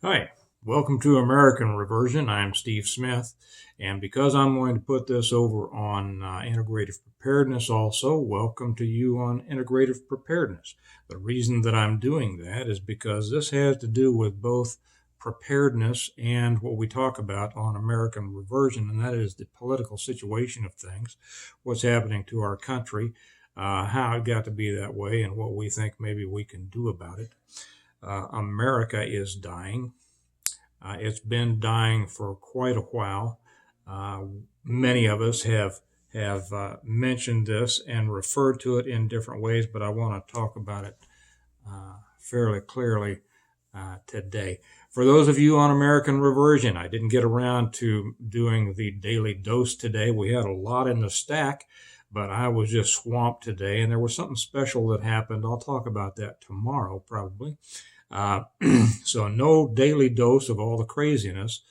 Hi, welcome to American Reversion. I'm Steve Smith, and because I'm going to put this over on integrative preparedness also, welcome to you on integrative preparedness. The reason that I'm doing that is because this has to do with both preparedness and what we talk about on American Reversion, and that is the political situation of things, what's happening to our country, how it got to be that way, and what we think maybe we can do about it. America is dying. It's been dying for quite a while. Uh, Many of us have mentioned this and referred to it in different ways, but I want to talk about it fairly clearly today. For those of you on American Reversion, I didn't get around to doing the daily dose today. We had a lot in the stack, but I was just swamped today, and there was something special that happened. I'll talk about that tomorrow, probably. Uh, so, no daily dose of all the craziness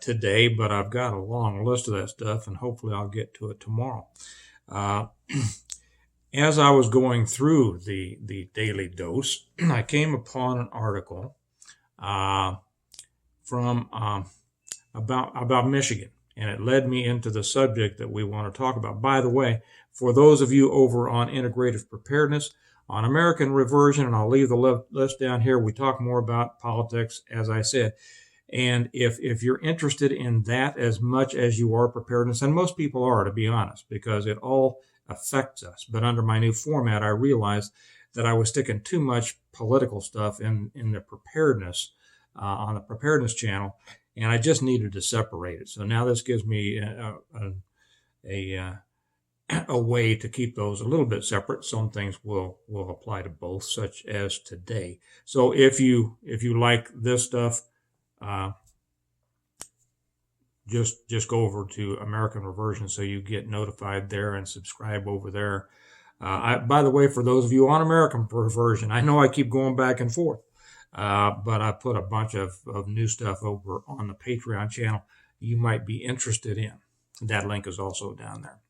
today, but I've got a long list of that stuff, and hopefully I'll get to it tomorrow. Uh, as I was going through the daily dose, I came upon an article uh, from about Michigan, and it led me into the subject that we want to talk about. By the way, for those of you over on integrative preparedness, on American Reversion, and I'll leave the list down here, we talk more about politics, as I said. And if you're interested in that as much as you are preparedness, and most people are, to be honest, because it all affects us. But under my new format, I realized that I was sticking too much political stuff in the preparedness on the preparedness channel, and I just needed to separate it. So now this gives me a a way to keep those a little bit separate. Some things will apply to both, such as today. So if you like this stuff, uh, just go over to American Reversion so you get notified there and subscribe over there. By the way, for those of you on American Reversion, I know I keep going back and forth, but I put a bunch of new stuff over on the Patreon channel you might be interested in. That link is also down there.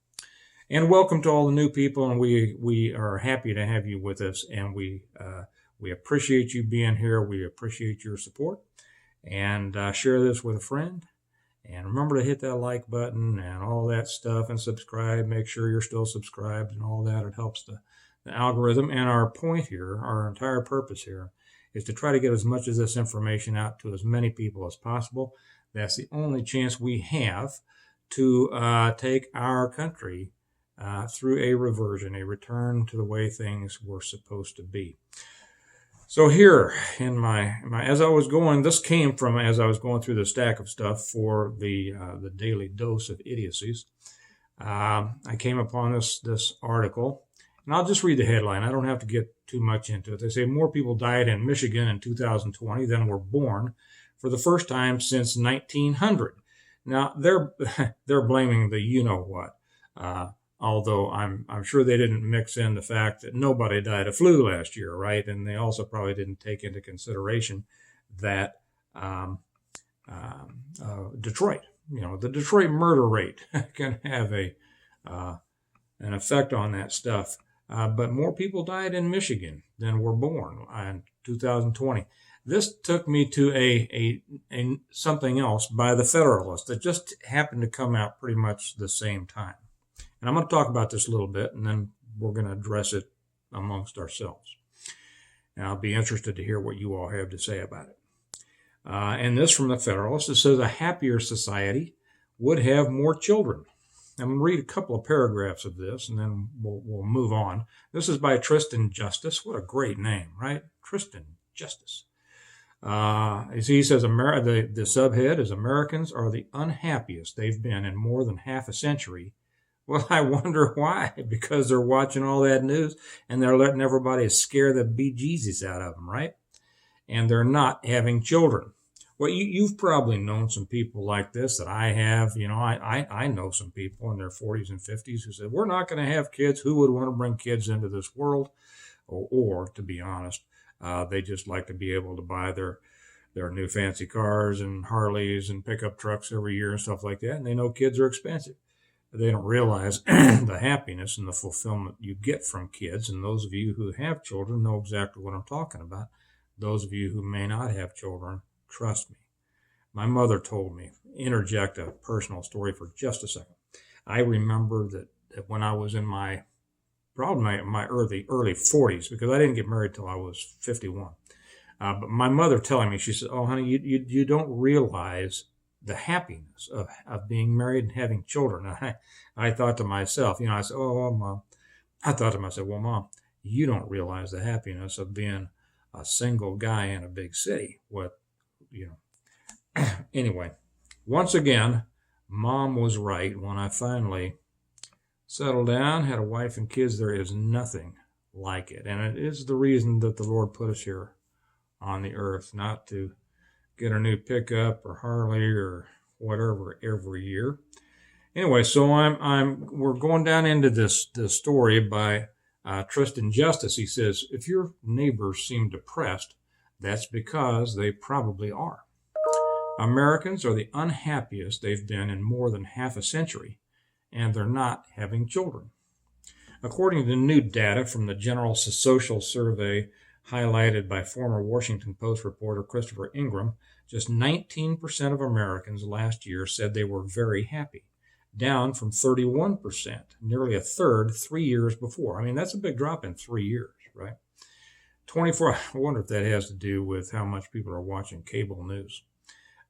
And welcome to all the new people, and we are happy to have you with us, and we appreciate you being here. We appreciate your support, and share this with a friend. And remember to hit that like button and all that stuff, and subscribe. Make sure you're still subscribed and all that. It helps the algorithm. And our point here, our entire purpose here, is to try to get as much of this information out to as many people as possible. That's the only chance we have to take our country through a reversion, a return to the way things were supposed to be. So here in my as I was going, this came from as I was going through the stack of stuff for the daily dose of idiocies. I came upon this article, and I'll just read the headline. I don't have to get too much into it. They say more people died in Michigan in 2020 than were born for the first time since 1900. Now they're they're blaming the you know what. Although I'm sure they didn't mix in the fact that nobody died of flu last year, right? And they also probably didn't take into consideration that Detroit, the Detroit murder rate can have an effect on that stuff. But more people died in Michigan than were born in 2020. This took me to a something else by the Federalist that just happened to come out pretty much the same time. And I'm going to talk about this a little bit, and then we're going to address it amongst ourselves. And I'll be interested to hear what you all have to say about it. And this from the Federalist, it says a happier society would have more children. I'm going to read a couple of paragraphs of this, and then we'll move on. This is by Tristan Justice. What a great name, right? Tristan Justice. He says the subhead is Americans are the unhappiest they've been in more than half a century. Well, I wonder why. Because they're watching all that news and they're letting everybody scare the bejesus out of them, right? And they're not having children. Well, you've probably known some people like this that I have. I know some people in their 40s and 50s who said, we're not going to have kids. Who would want to bring kids into this world? Or to be honest, they just like to be able to buy their new fancy cars and Harleys and pickup trucks every year and stuff like that. And they know kids are expensive. They don't realize the happiness and the fulfillment you get from kids. And those of you who have children know exactly what I'm talking about. Those of you who may not have children, Trust me. My mother told me, interject a personal story for just a second. I remember that when I was in my early 40s, because I didn't get married till I was 51. But my mother telling me, she said, "Oh, honey, you don't realize the happiness of being married and having children." And I thought to myself, I said, "Oh, well, Mom." I thought to myself, "Well, Mom, you don't realize the happiness of being a single guy in a big city." Anyway, once again, Mom was right. When I finally settled down, had a wife and kids, there is nothing like it. And it is the reason that the Lord put us here on the earth, not to get a new pickup or Harley or whatever every year. Anyway, so we're going down into this story by Tristan Justice. He says, if your neighbors seem depressed, that's because they probably are. Americans are the unhappiest they've been in more than half a century, and they're not having children. According to new data from the General Social Survey highlighted by former Washington Post reporter Christopher Ingram, just 19% of Americans last year said they were very happy, down from 31%, nearly a third 3 years before. I mean, that's a big drop in 3 years, right? 24, I wonder if that has to do with how much people are watching cable news.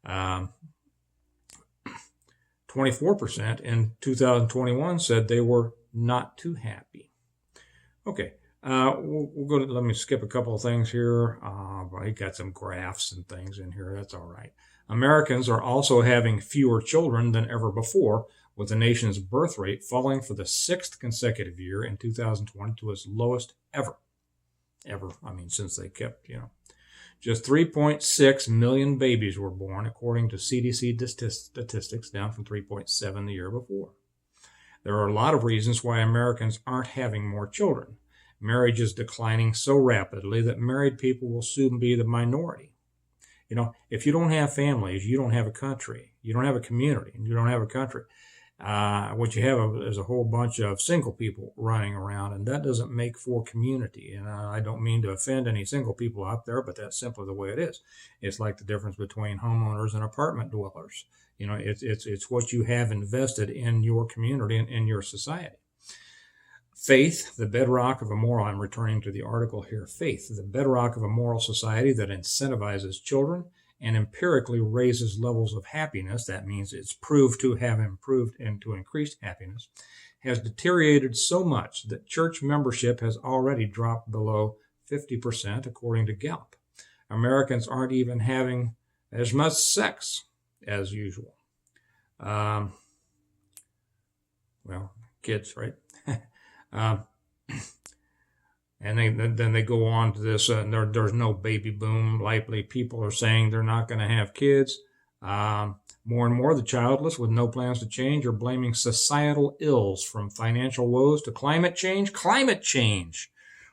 24% in 2021 said they were not too happy. Okay, we'll go to, let me skip a couple of things here. I got some graphs and things in here. That's all right. Americans are also having fewer children than ever before, with the nation's birth rate falling for the 6th consecutive year in 2020 to its lowest ever. I mean, since they kept, Just 3.6 million babies were born, according to CDC statistics, down from 3.7 the year before. There are a lot of reasons why Americans aren't having more children. Marriage is declining so rapidly that married people will soon be the minority. If you don't have families, you don't have a country. You don't have a community, and you don't have a country. What you have is a whole bunch of single people running around, and that doesn't make for community. And I don't mean to offend any single people out there, but that's simply the way it is. It's like the difference between homeowners and apartment dwellers. It's what you have invested in your community and in your society. Faith, the bedrock of a moral, I'm returning to the article here, faith, the bedrock of a moral society that incentivizes children and empirically raises levels of happiness, that means it's proved to have improved and to increase happiness, has deteriorated so much that church membership has already dropped below 50%, according to Gallup. Americans aren't even having as much sex as usual. Kids, right? And then they go on to this, there's no baby boom. Likely people are saying they're not going to have kids. More and more, the childless with no plans to change are blaming societal ills, from financial woes to climate change. Climate change!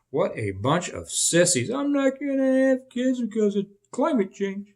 What a bunch of sissies. I'm not going to have kids because of climate change.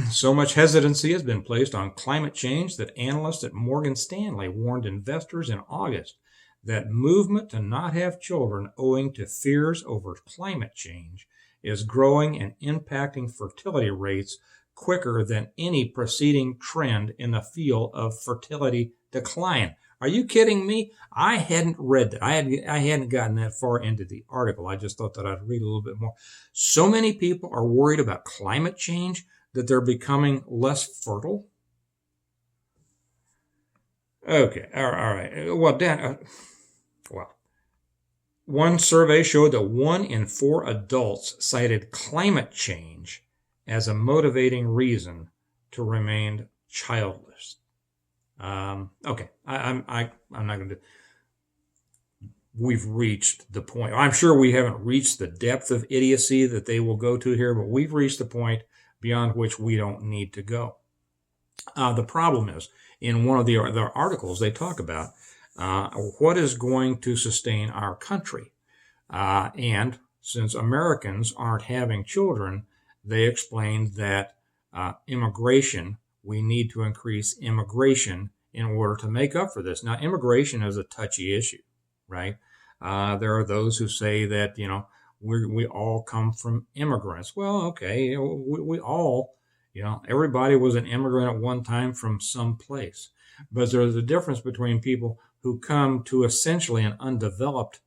So much hesitancy has been placed on climate change that analysts at Morgan Stanley warned investors in August that movement to not have children owing to fears over climate change is growing and impacting fertility rates quicker than any preceding trend in the field of fertility decline. Are you kidding me? I hadn't read that. I hadn't gotten that far into the article. I just thought that I'd read a little bit more. So many people are worried about climate change that they're becoming less fertile. Okay, all right. Well, Dan, one survey showed that 1 in 4 adults cited climate change as a motivating reason to remain childless. Okay, I'm not going to. We've reached the point. I'm sure we haven't reached the depth of idiocy that they will go to here, but we've reached the point beyond which we don't need to go. The problem is, in one of the articles, they talk about what is going to sustain our country. And since Americans aren't having children, they explained that immigration, we need to increase immigration in order to make up for this. Now, immigration is a touchy issue, right? There are those who say that, we all come from immigrants. Well, okay, we all, everybody was an immigrant at one time from some place. But there's a difference between people who come to essentially an undeveloped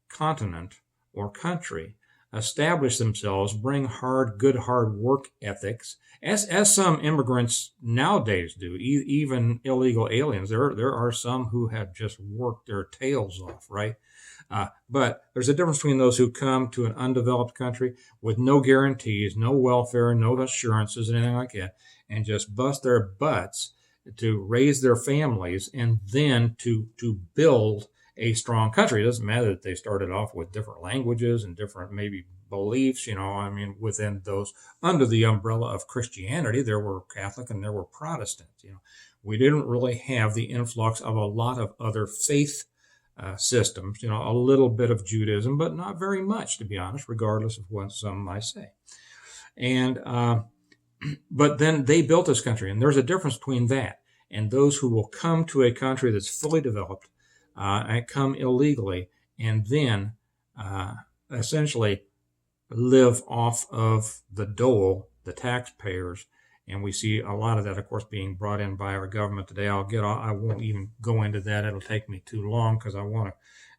continent or country, establish themselves, bring good hard work ethics, as some immigrants nowadays do, even illegal aliens. There are some who have just worked their tails off, right? But there's a difference between those who come to an undeveloped country with no guarantees, no welfare, no assurances, and anything like that, and just bust their butts to raise their families and then to build a strong country. It doesn't matter that they started off with different languages and different maybe beliefs, within those, under the umbrella of Christianity, there were Catholic and there were Protestants. We didn't really have the influx of a lot of other faith systems, a little bit of Judaism, but not very much, to be honest, regardless of what some might say. And, but then they built this country, and there's a difference between that and those who will come to a country that's fully developed, and come illegally, and then essentially live off of the dole, the taxpayers. And we see a lot of that, of course, being brought in by our government today. I won't even go into that. It'll take me too long because I want to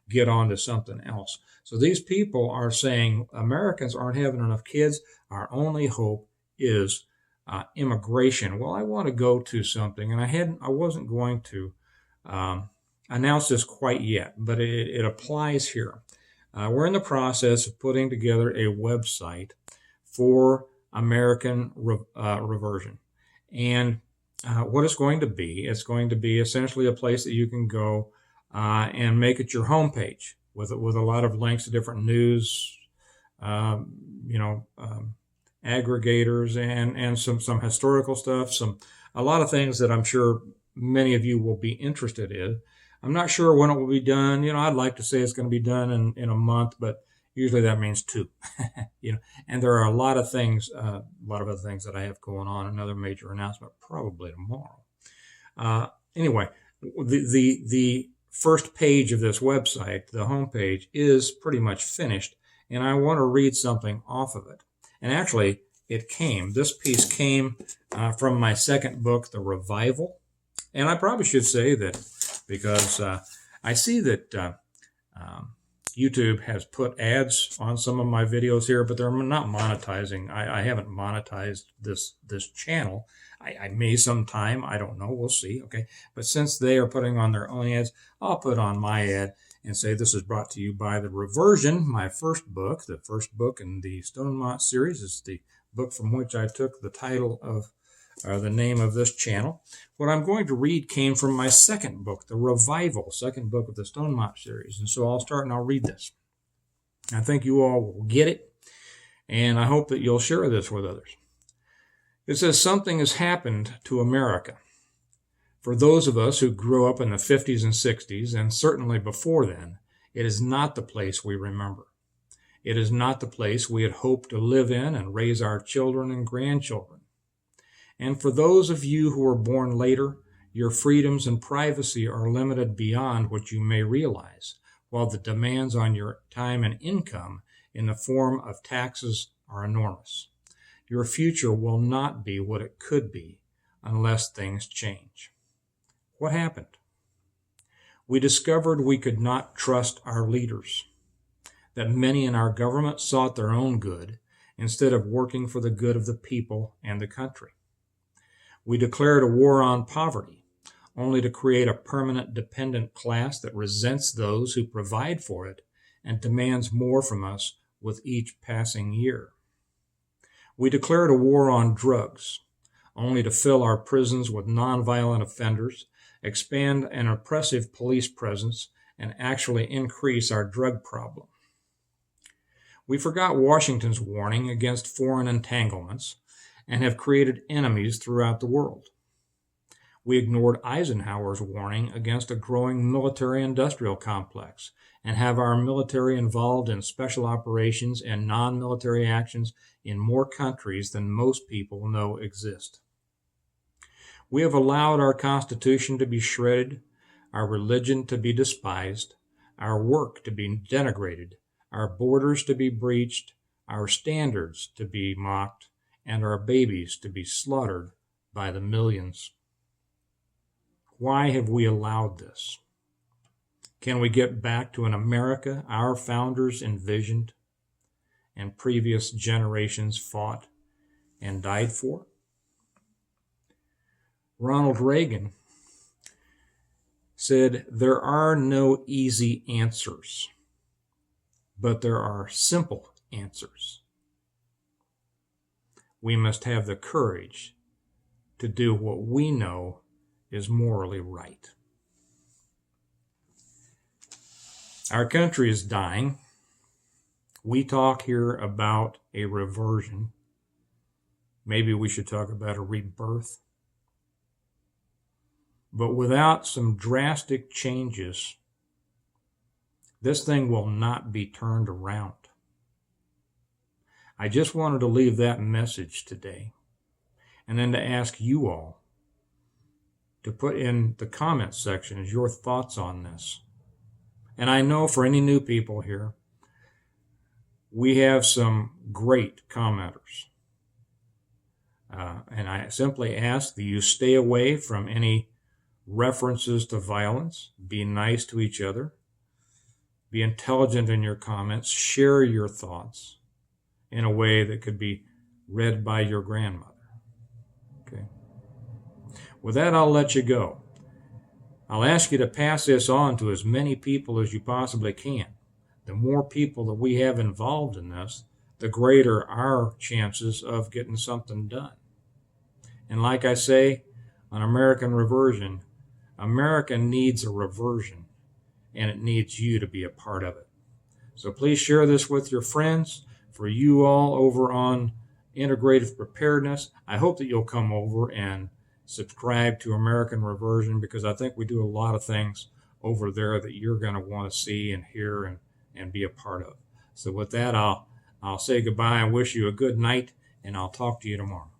get on to something else. So these people are saying Americans aren't having enough kids. Our only hope is immigration. Well, I want to go to something, and I wasn't going to announce this quite yet, but it applies here. We're in the process of putting together a website for American reversion. And what it's going to be essentially a place that you can go and make it your homepage with a lot of links to different news, aggregators and some historical stuff, a lot of things that I'm sure many of you will be interested in. I'm not sure when it will be done. I'd like to say it's going to be done in a month, but usually that means 2. And there are a lot of other things that I have going on. Another major announcement probably tomorrow. Anyway, the first page of this website, the homepage, is pretty much finished, and I want to read something off of it. And actually, this piece came from my second book, The Revival. And I probably should say that because I see that YouTube has put ads on some of my videos here, but they're not monetizing. I haven't monetized this channel. I may sometime. I don't know. We'll see. Okay. But since they are putting on their own ads, I'll put on my ad and say this is brought to you by The Reversion, my first book. The first book in the Stonemont series is the book from which I took the title of the name of this channel. What I'm going to read came from my second book, The Revival, second book of the Stonemont series. And so I'll start and I'll read this. I think you all will get it, and I hope that you'll share this with others. It says, something has happened to America. For those of us who grew up in the 50s and 60s, and certainly before then, it is not the place we remember. It is not the place we had hoped to live in and raise our children and grandchildren. And for those of you who were born later, your freedoms and privacy are limited beyond what you may realize, while the demands on your time and income in the form of taxes are enormous. Your future will not be what it could be unless things change. What happened? We discovered we could not trust our leaders, that many in our government sought their own good instead of working for the good of the people and the country. We declared a war on poverty, only to create a permanent dependent class that resents those who provide for it and demands more from us with each passing year. We declared a war on drugs, only to fill our prisons with nonviolent offenders, expand an oppressive police presence, and actually increase our drug problem. We forgot Washington's warning against foreign entanglements and have created enemies throughout the world. We ignored Eisenhower's warning against a growing military-industrial complex and have our military involved in special operations and non-military actions in more countries than most people know exist. We have allowed our Constitution to be shredded, our religion to be despised, our work to be denigrated, our borders to be breached, our standards to be mocked, and our babies to be slaughtered by the millions. Why have we allowed this? Can we get back to an America our founders envisioned and previous generations fought and died for? Ronald Reagan said, "There are no easy answers, but there are simple answers. We must have the courage to do what we know is morally right." Our country is dying. We talk here about a reversion. Maybe we should talk about a rebirth. But without some drastic changes, this thing will not be turned around. I just wanted to leave that message today, and then to ask you all to put in the comments section your thoughts on this. And I know for any new people here, we have some great commenters. And I simply ask that you stay away from any references to violence. Be nice to each other. Be intelligent in your comments. Share your thoughts in a way that could be read by your grandmother. Okay. With that, I'll let you go. I'll ask you to pass this on to as many people as you possibly can. The more people that we have involved in this, the greater our chances of getting something done. And like I say on American Reversion, America needs a reversion, and it needs you to be a part of it. So please share this with your friends. For you all over on Integrative Preparedness, I hope that you'll come over and subscribe to American Reversion, because I think we do a lot of things over there that you're going to want to see and hear and be a part of. So with that, I'll say goodbye and wish you a good night, and I'll talk to you tomorrow.